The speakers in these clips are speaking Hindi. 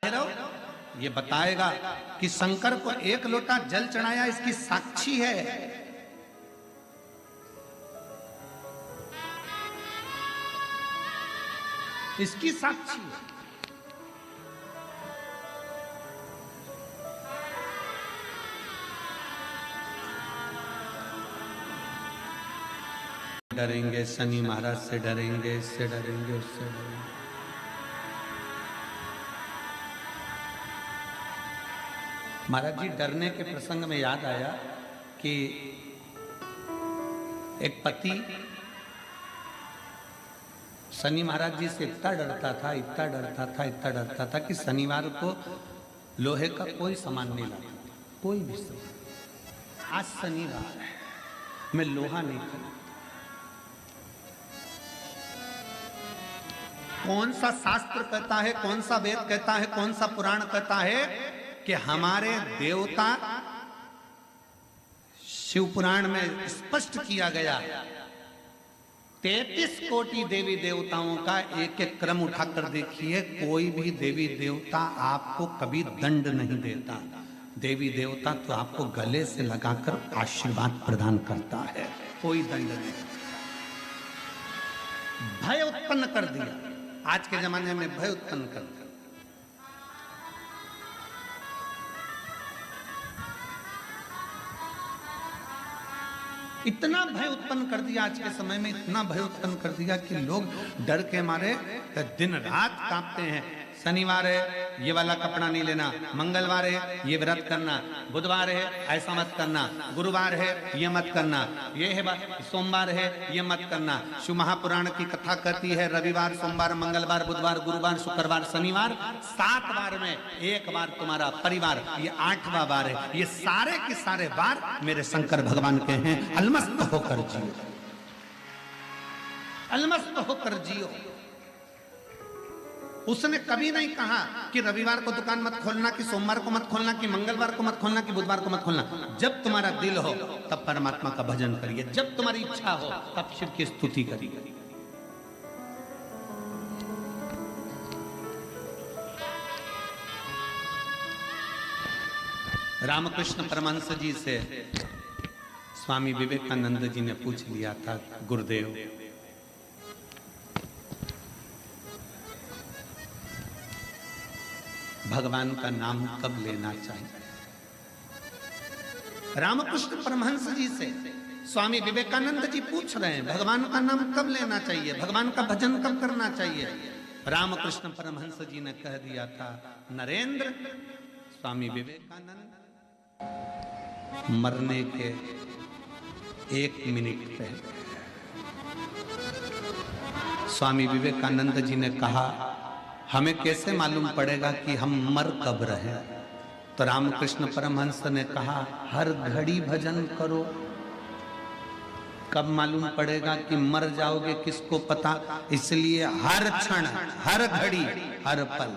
भैरव ये बताएगा कि शंकर को एक लोटा जल चढ़ाया इसकी साक्षी है। इसकी साक्षी है। डरेंगे शनि महाराज से, डरेंगे इससे, डरेंगे उससे, डरेंगे। महाराज जी डरने के प्रसंग में याद आया कि एक पति शनि महाराज जी से इतना डरता था, इतना डरता था, इतना डरता था कि शनिवार को लोहे का कोई सामान नहीं लाता, कोई भी सामान। आज शनिवार है, मैं लोहा नहीं खरीदता। कौन सा शास्त्र कहता है, कौन सा वेद कहता है, कौन सा पुराण कहता है कि हमारे देवता, शिव पुराण में स्पष्ट किया गया 33 कोटि देवी देवताओं का एक एक क्रम उठाकर देखिए, कोई भी देवी देवता आपको कभी दंड नहीं देता। देवी देवता तो आपको गले से लगाकर आशीर्वाद प्रदान करता है, कोई दंड नहीं। भय उत्पन्न कर दिया, आज के जमाने में भय उत्पन्न कर दिया। इतना भय उत्पन्न कर दिया, आज के समय में इतना भय उत्पन्न कर दिया कि लोग डर के मारे दिन रात कांपते हैं। शनिवार है ये वाला कपड़ा नहीं लेना, मंगलवार है ये व्रत करना, बुधवार है ऐसा मत करना, गुरुवार है ये मत करना, ये है सोमवार है ये मत करना। शिव महापुराण की कथा कहती है रविवार, सोमवार, मंगलवार, बुधवार, गुरुवार, शुक्रवार, शनिवार, 7 बार में एक बार तुम्हारा परिवार, ये 8वां बार है। ये सारे के सारे बार मेरे शंकर भगवान के हैं। अलमस्त होकर जियो, अलमस्त होकर जियो। उसने कभी नहीं कहा कि रविवार को दुकान मत खोलना, कि सोमवार को मत खोलना, कि मंगलवार को मत खोलना, कि बुधवार को मत खोलना। जब तुम्हारा दिल हो तब परमात्मा का भजन करिए, जब तुम्हारी इच्छा हो तब शिव की स्तुति करिए। रामकृष्ण परमहंस जी से स्वामी विवेकानंद जी ने पूछ लिया था, गुरुदेव भगवान का नाम कब लेना चाहिए? रामकृष्ण परमहंस जी से स्वामी विवेकानंद जी पूछ रहे हैं भगवान का नाम कब लेना चाहिए, भगवान का भजन कब करना चाहिए? रामकृष्ण परमहंस जी ने कह दिया था, नरेंद्र, स्वामी विवेकानंद मरने के 1 मिनट पहले स्वामी विवेकानंद जी ने कहा, हमें कैसे मालूम पड़ेगा कि हम मर कब रहे? तो रामकृष्ण परमहंस ने कहा, हर घड़ी भजन करो। कब मालूम पड़ेगा कि मर जाओगे, किसको पता? इसलिए हर क्षण, हर घड़ी, हर पल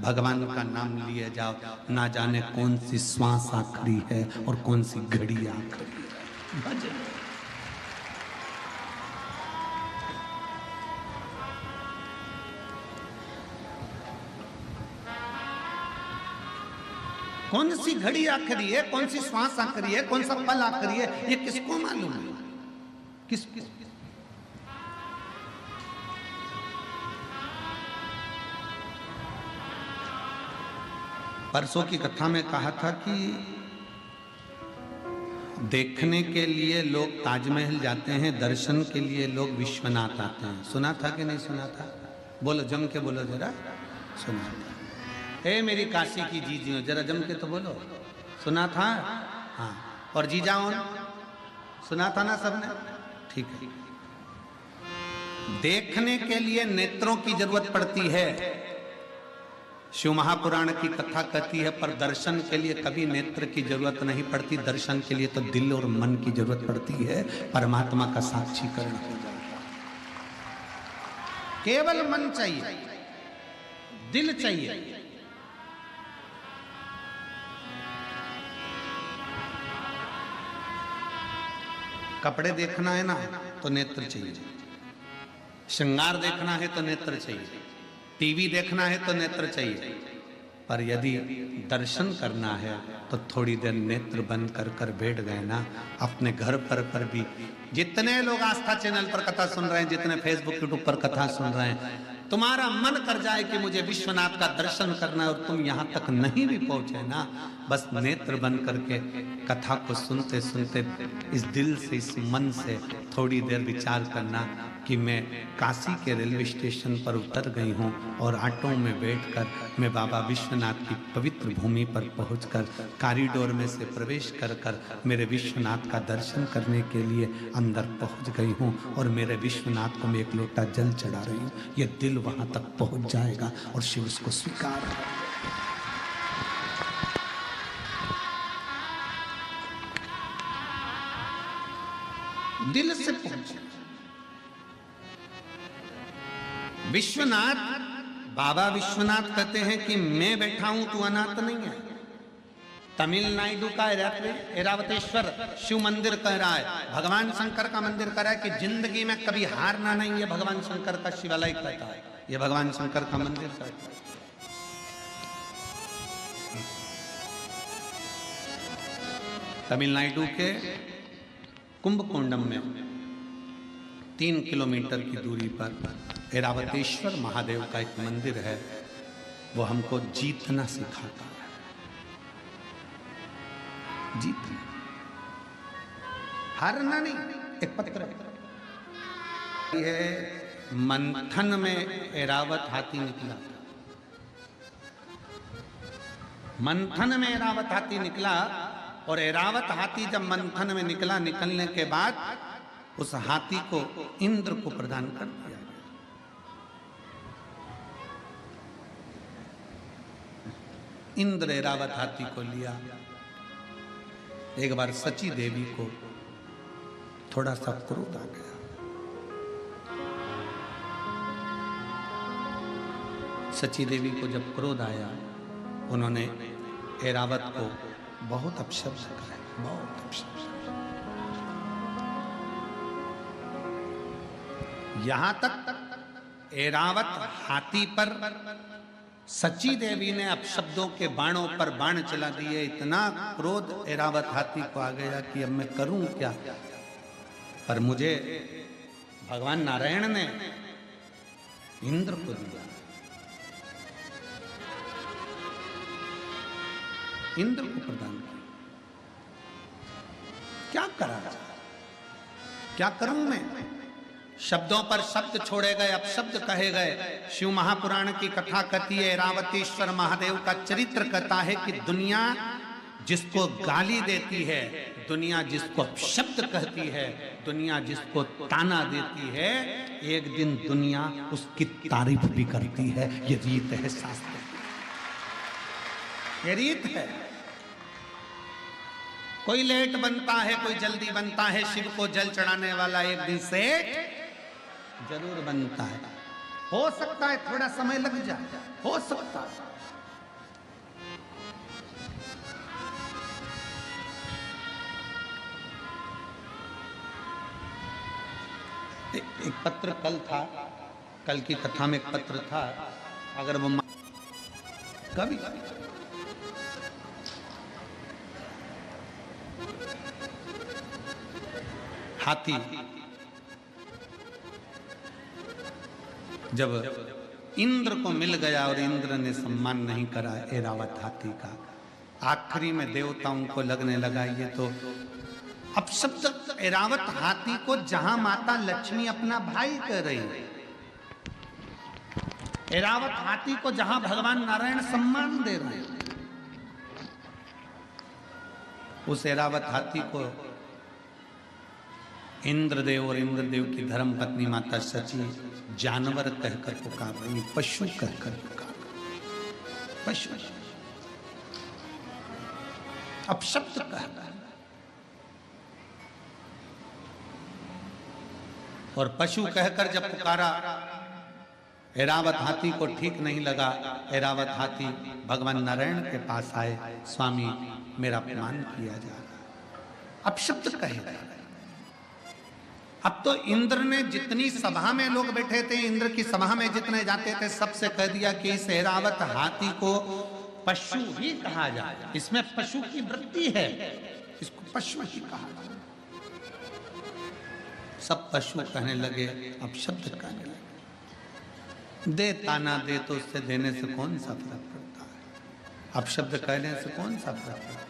भगवान का नाम लिए जाओ। ना जाने कौन सी श्वास आखिरी है और कौन सी घड़ी आखिरी है। भजन कौन सी घड़ी आखिरी है, कौन सी श्वास आखिरी है, कौन सा पल आखिरी है, ये किसको मालूम है? किस परसों की कथा में कहा था कि देखने के लिए लोग ताजमहल जाते हैं, दर्शन के लिए लोग विश्वनाथ आते हैं। सुना था कि नहीं सुना था? बोलो, जम के बोलो जरा। सुना था? ए मेरी काशी की जीजियों, जरा जम के तो बोलो। सुना था? हाँ। और जीजाओं, सुना था ना सबने? ठीक है। देखने के लिए नेत्रों की जरूरत पड़ती है, शिव महापुराण की कथा कहती है, पर दर्शन के लिए कभी नेत्र की जरूरत नहीं पड़ती। दर्शन के लिए तो दिल और मन की जरूरत पड़ती है, परमात्मा का साक्षीकरण हो जाए। केवल मन चाहिए, दिल चाहिए। कपड़े देखना है ना तो नेत्र चाहिए, श्रृंगार देखना है तो नेत्र चाहिए, टीवी देखना है तो नेत्र चाहिए, पर यदि दर्शन करना है तो थोड़ी देर नेत्र बंद कर बैठ गए ना, अपने घर पर भी जितने लोग आस्था चैनल पर कथा सुन रहे हैं, जितने फेसबुक यूट्यूब पर कथा सुन रहे हैं, तुम्हारा मन कर जाए कि मुझे विश्वनाथ का दर्शन करना है और तुम यहाँ तक नहीं भी पहुंचे ना, बस नेत्र बंद करके कथा को सुनते सुनते इस दिल से, इस मन से थोड़ी देर विचार करना कि मैं काशी के रेलवे स्टेशन पर उतर गई हूँ और ऑटो में बैठकर मैं बाबा विश्वनाथ की पवित्र भूमि पर पहुंचकर कॉरिडोर में से प्रवेश कर मेरे विश्वनाथ का दर्शन करने के लिए अंदर पहुंच गई हूँ और मेरे विश्वनाथ को मैं एक लोटा जल चढ़ा रही हूँ। ये दिल वहां तक पहुंच जाएगा और शिव उसको स्वीकार करेगा। दिल से पहुंचे विश्वनाथ। बाबा विश्वनाथ कहते हैं कि मैं बैठा हूं, तू अनाथ नहीं है। तमिलनाडु का ऐरावतेश्वर शिव मंदिर कह रहा है, भगवान शंकर का मंदिर कह रहा है कि जिंदगी में कभी हारना नहीं है। भगवान शंकर का शिवालय कहता है, ये भगवान शंकर का मंदिर कहता है। तमिलनाडु के कुंभकोंडम में 3 किलोमीटर की दूरी पर ऐरावतेश्वर महादेव का एक मंदिर है। वो हमको जीतना सिखाता है, जीतना, हारना नहीं। एक पत्र है, ये मंथन में ऐरावत हाथी निकला। मंथन में ऐरावत हाथी निकला और ऐरावत हाथी जब मंथन में निकला, निकलने के बाद उस हाथी को इंद्र को प्रदान कर दिया। इंद्र ऐरावत हाथी को लिया। एक बार सची देवी को थोड़ा सा क्रोध आ गया। सची देवी को जब क्रोध आया, उन्होंने ऐरावत को बहुत अपशब्द कहा, बहुत अपशब्द। यहां तक ऐरावत हाथी पर सची देवी ने अपशब्दों के बाणों पर बाण चला दिए। इतना क्रोध ऐरावत हाथी को आ गया कि अब मैं करूं क्या। पर मुझे भगवान नारायण ने इंद्र को दिया, इंद्र को प्रदान किया। क्या करा, क्या करूं मैं। शब्दों पर शब्द छोड़े गए, अपशब्द कहे गए। शिव महापुराण की कथा कहती है, ऐरावतेश्वर महादेव का चरित्र कहता है कि दुनिया जिसको गाली देती है, दुनिया जिसको अपशब्द कहती है, दुनिया जिसको ताना देती है, एक दिन दुनिया उसकी तारीफ भी करती है। ये रीत है शास्त्र, ये रीत है। कोई लेट बनता है, कोई जल्दी बनता है। शिव को जल चढ़ाने वाला एक दिन से जरूर बनता है। हो सकता है थोड़ा समय लग जाए, हो सकता है। एक पत्र कल था, कल की कथा में एक पत्र था। अगर वो कभी हाथी जब इंद्र को मिल गया और इंद्र ने सम्मान नहीं करा ऐरावत हाथी का, आखिरी में देवताओं को लगने लगा ये तो अपशब्द। ऐरावत हाथी को जहां माता लक्ष्मी अपना भाई कह रही है, ऐरावत हाथी को जहां भगवान नारायण सम्मान दे रहे हैं, उस ऐरावत हाथी को इंद्रदेव और इंद्रदेव की धर्म पत्नी माता सची जानवर कहकर पुकार रही, पशु कहकर पुकार, पशु अपशब्द कहकर। और पशु कहकर जब पुकारा, ऐरावत हाथी को ठीक नहीं लगा। ऐरावत हाथी भगवान नारायण के पास आए, स्वामी मेरा अपमान किया जा रहा, अपशब्द कहे जा रहा। अब तो इंद्र ने जितनी सभा में लोग बैठे थे, इंद्र की सभा में जितने जाते थे, सबसे कह दिया कि इस ऐरावत हाथी को पशु ही कहा जाए। इसमें पशु की वृत्ति है, इसको पशु ही कहा जाए। सब पशु कहने लगे, अब शब्द कहने लगे। दे ताना दे तो उससे देने से कौन सा फर्क पड़ता है, अब शब्द कहने से कौन सा फर्क पड़ता है।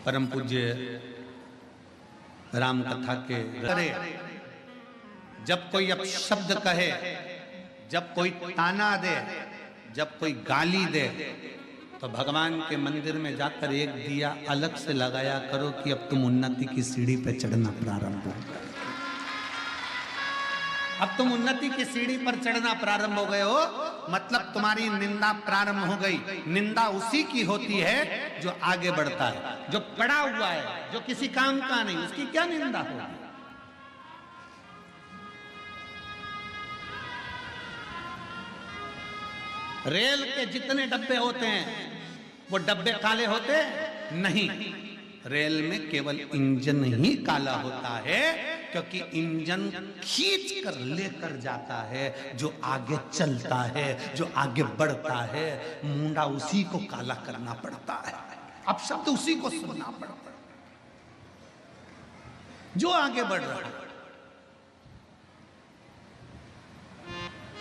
परम पूज्य राम कथा के करे, जब कोई अपशब्द कहे, जब कोई ताना दे, जब कोई गाली दे, तो भगवान के मंदिर में जाकर एक दिया अलग से लगाया करो कि अब तुम उन्नति की सीढ़ी पे चढ़ना प्रारंभ हो गए। अब तुम उन्नति की सीढ़ी पर चढ़ना प्रारंभ हो गए हो, मतलब तुम्हारी निंदा प्रारंभ हो गई। निंदा उसी की होती है जो आगे बढ़ता है, जो पड़ा हुआ है, जो किसी काम का नहीं, उसकी क्या निंदा होगी। रेल के जितने डब्बे होते हैं वो डब्बे काले होते नहीं, रेल में केवल इंजन ही काला होता है, क्योंकि इंजन खींच कर लेकर जाता है, जो आगे चलता है, जो आगे बढ़ता है। मुंडा उसी को काला करना पड़ता है, अब शब्द उसी को सुनना पड़ता है जो आगे बढ़ रहा है।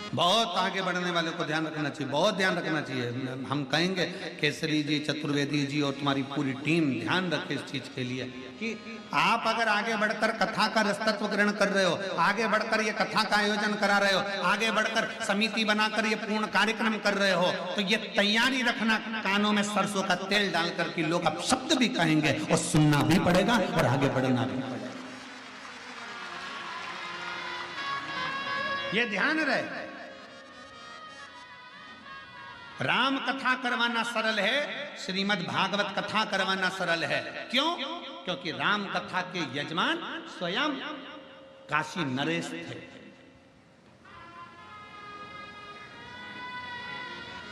बहुत आगे बढ़ने वाले को ध्यान रखना चाहिए, बहुत ध्यान रखना चाहिए। हम कहेंगे केसरी जी, चतुर्वेदी जी और तुम्हारी पूरी टीम ध्यान रखे इस चीज के लिए कि आप अगर आगे बढ़कर कथा का रसतत्व ग्रहण कर रहे हो, आगे बढ़कर ये कथा का आयोजन करा रहे हो, आगे बढ़कर समिति बनाकर ये पूर्ण कार्यक्रम कर रहे हो, तो ये तैयारी रखना कानों में सरसों का तेल डालकर कि लोग अब शब्द भी कहेंगे और सुनना भी पड़ेगा और आगे बढ़ना भी पड़ेगा। ये ध्यान रहे। राम कथा करवाना सरल है, श्रीमद् भागवत कथा करवाना सरल है। क्यों? क्योंकि राम कथा के यजमान स्वयं काशी नरेश थे।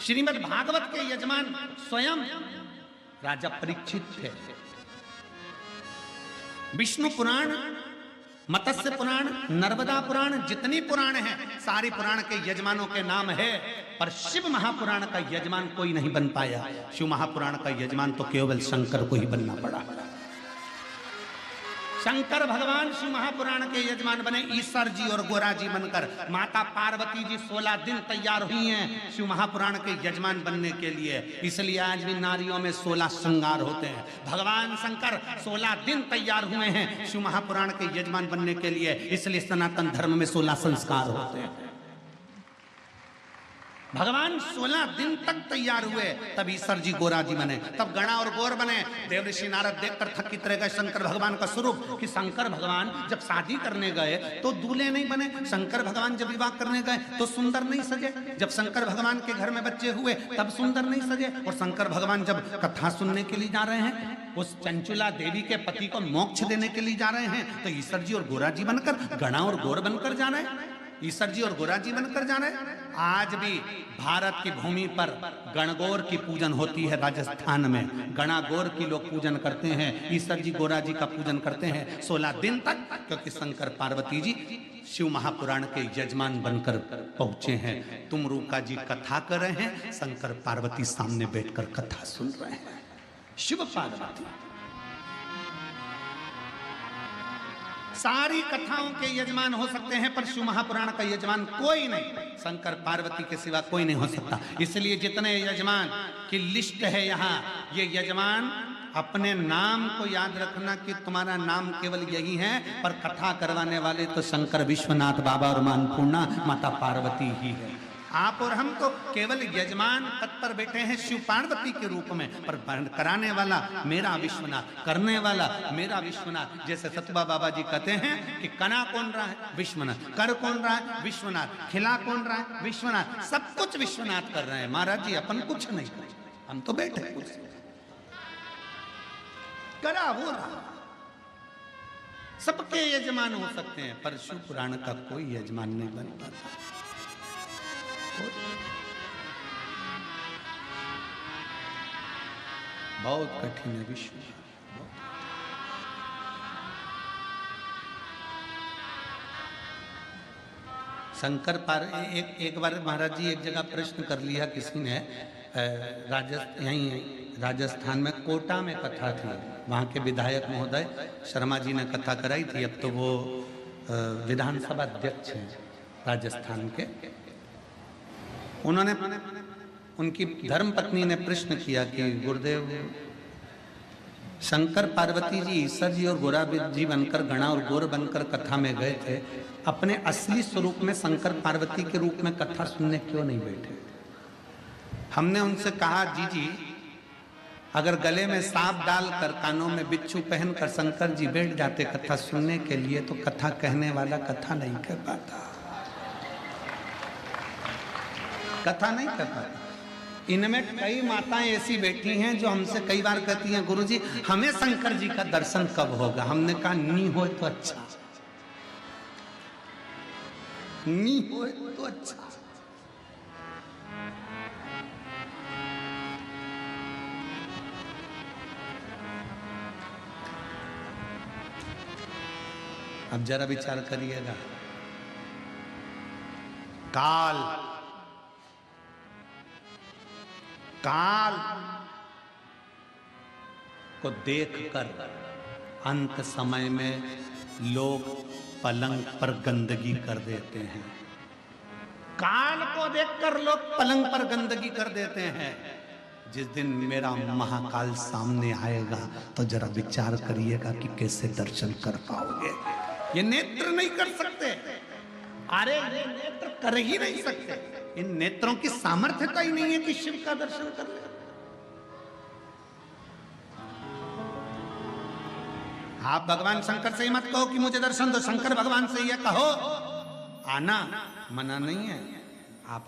श्रीमद् भागवत के यजमान स्वयं राजा परीक्षित थे। विष्णु पुराण, मत्स्य पुराण, नर्मदा पुराण, जितनी पुराण हैं सारी पुराण के यजमानों के नाम है, पर शिव महापुराण का यजमान कोई नहीं बन पाया। शिव महापुराण का यजमान तो केवल शंकर को ही बनना पड़ा। शंकर भगवान शिव महापुराण के यजमान बने, ईश्वर जी और गोरा जी बनकर। माता पार्वती जी 16 दिन तैयार हुई हैं शिव महापुराण के यजमान बनने के लिए, इसलिए आज भी नारियों में 16 श्रृंगार होते हैं। भगवान शंकर 16 दिन तैयार हुए हैं शिव महापुराण के यजमान बनने के लिए, इसलिए सनातन धर्म में 16 संस्कार होते हैं। भगवान 16 दिन तक तैयार हुए, तब ईश्वर जी गोरा जी बने, तब गणा और गौर बने। देवऋषि नारद देखकर थकित रह गए शंकर भगवान का स्वरूप कि शंकर भगवान जब शादी करने गए तो दूल्हे नहीं बने, शंकर भगवान जब विवाह करने गए तो सुंदर नहीं सजे, जब शंकर भगवान के घर में बच्चे हुए तब सुंदर नहीं सजे, और शंकर भगवान जब कथा सुनने के लिए जा रहे हैं, उस चंचुला देवी के पति को मोक्ष देने के लिए जा रहे हैं, तो ईश्वर जी और गोरा जी बनकर, गणा और गौर बनकर जा रहे हैं, ईश्वर जी और गोरा जी बनकर जा रहे हैं। आज भी भारत की भूमि पर गणगौर की पूजन होती है। राजस्थान में गणागौर की लोग पूजन करते हैं, ईश्वर जी गोरा जी का पूजन करते हैं 16 दिन तक, क्योंकि शंकर पार्वती जी शिव महापुराण के यजमान बनकर पहुंचे हैं। तुम रूका जी कथा कर रहे हैं, शंकर पार्वती सामने बैठकर कथा सुन रहे हैं। शिव पार्वती सारी कथाओं के यजमान हो सकते हैं, पर शिव महापुराण का यजमान कोई नहीं, शंकर पार्वती के सिवा कोई नहीं हो सकता। इसलिए जितने यजमान की लिस्ट है यहाँ, ये यजमान अपने नाम को याद रखना कि तुम्हारा नाम केवल यही है, पर कथा करवाने वाले तो शंकर विश्वनाथ बाबा और मां अन्नपूर्णा माता पार्वती ही है। आप और हम तो केवल यजमान पद पर बैठे हैं शिव पार्वती के रूप में, पर कराने वाला मेरा विश्वनाथ, करने वाला मेरा विश्वनाथ। जैसे सतबा बाबा जी कहते हैं कि कना कौन रहा है? विश्वनाथ। कर कौन रहा है? विश्वनाथ। खिला कौन रहा है? विश्वनाथ। सब कुछ विश्वनाथ कर रहे हैं। महाराज जी अपन कुछ नहीं, हम तो बैठे कुछ करा वो रहा। सबके यजमान हो सकते हैं, पर शिव पुराण का कोई यजमान नहीं बन पाता। बहुत कठिन है विश्व। शंकर एक बार महाराज जी एक जगह प्रश्न कर लिया किसी ने, यहीं राजस्थान में कोटा में कथा थी, वहाँ के विधायक महोदय शर्मा जी ने कथा कराई थी, अब तो वो विधानसभा अध्यक्ष हैं राजस्थान के। उन्होंने उनकी धर्मपत्नी ने प्रश्न किया कि गुरुदेव शंकर पार्वती जी ईश्वर जी और गोराबिद जी बनकर गणा और गोर बनकर कथा में गए थे, अपने असली स्वरूप में शंकर पार्वती के रूप में कथा सुनने क्यों नहीं बैठे? हमने उनसे कहा जी अगर गले में सांप डालकर कानों में बिच्छू पहनकर शंकर जी बैठ जाते कथा सुनने के लिए तो कथा कहने वाला कथा नहीं कह पाता, कथा नहीं कह पाता। इनमें कई माताएं ऐसी बैठी हैं जो हमसे कई बार कहती हैं गुरुजी हमें शंकर जी का दर्शन कब होगा? हमने कहा नी हो तो अच्छा, नी हो तो अच्छा। अब जरा विचार करिएगा, काल को देखकर अंत समय में लोग पलंग पर गंदगी कर देते हैं। काल को देखकर लोग पलंग पर गंदगी कर देते हैं। जिस दिन मेरा महाकाल सामने आएगा तो जरा विचार करिएगा कि कैसे दर्शन कर पाओगे। ये नेत्र नहीं कर सकते, अरे ये नेत्र कर ही नहीं सकते, इन नेत्रों की सामर्थ्यता ही नहीं है कि शिव का दर्शन कर ले। आप भगवान शंकर से ही मत कहो कि मुझे दर्शन दो, शंकर भगवान से ये कहो, आना मना नहीं है। आप